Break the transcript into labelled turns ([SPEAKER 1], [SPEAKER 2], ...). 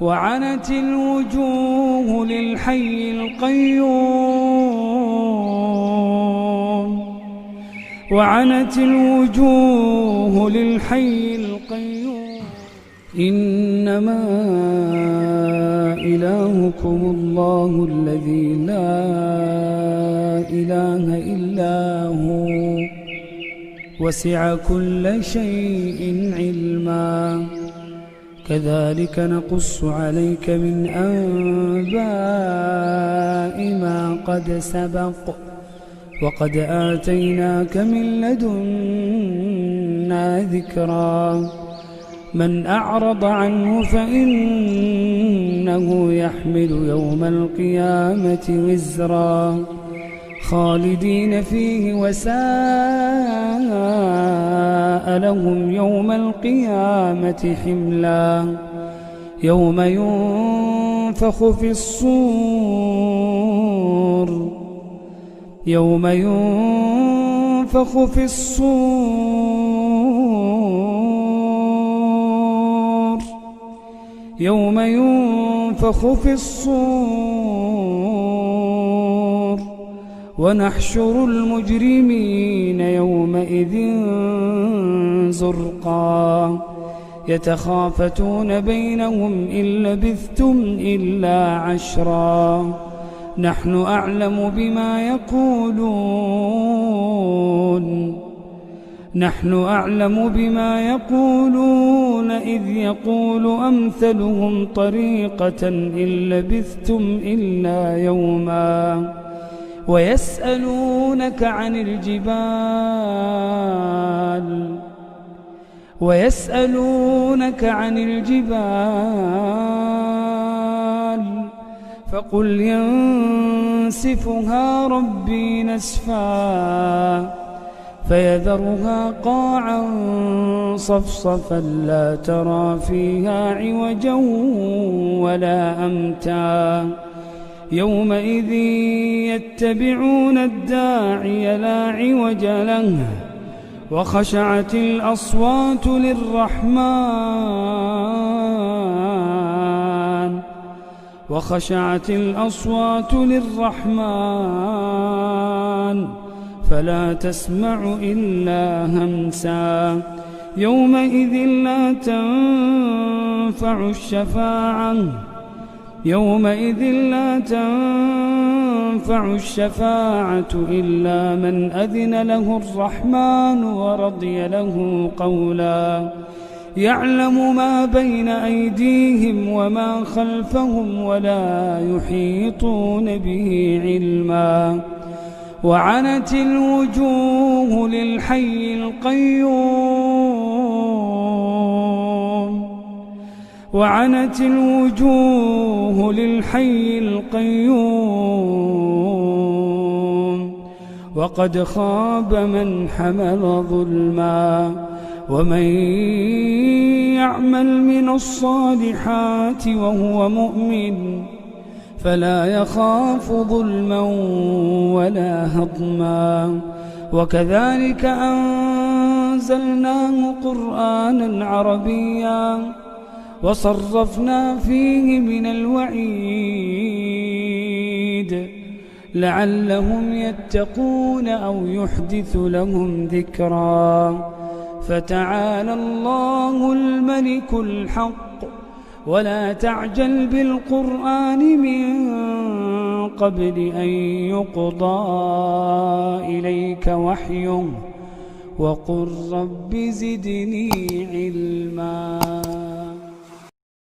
[SPEAKER 1] وعنت الوجوه للحي القيوم وعنت الوجوه للحي القيوم إنما إلهكم الله الذي لا إله إلا هو وسع كل شيء علما كذلك نقص عليك من أنباء ما قد سبق وقد آتيناك من لدنا ذكرا من أعرض عنه فإنه يحمل يوم القيامة وزرا خالدين فيه وساء لهم يوم القيامة حملا يوم ينفخ في الصور يوم ينفخ في الصور يوم ينفخ في الصور ونحشر المجرمين يومئذ زرقا يتخافتون بينهم إن لبثتم إلا عشرا نحن أعلم بما يقولون إذ يقول أمثلهم طريقة إن لبثتم إلا يوما ويسألونك عن الجبال فقل ينسفها ربي نسفا فيذرها قاعا صفصفا لا ترى فيها عوجا ولا أمتا يومئذ يتبعون الداعي لا عوج له وخشعت الأصوات للرحمن فلا تسمع إلا همسا يومئذ لا تنفع الشفاعة إلا من أذن له الرحمن ورضي له قولا يعلم ما بين أيديهم وما خلفهم ولا يحيطون به علما وعنت الوجوه للحي القيوم وقد خاب من حمل ظلما ومن يعمل من الصالحات وهو مؤمن فلا يخاف ظلما ولا هضما وكذلك أنزلناه قرآنا عربيا وصرفنا فيه من الوعيد لعلهم يتقون أو يحدث لهم ذكرا فتعالى الله الملك الحق ولا تعجل بالقرآن من قبل أن يقضى إليك وحيه وقل رب زدني علما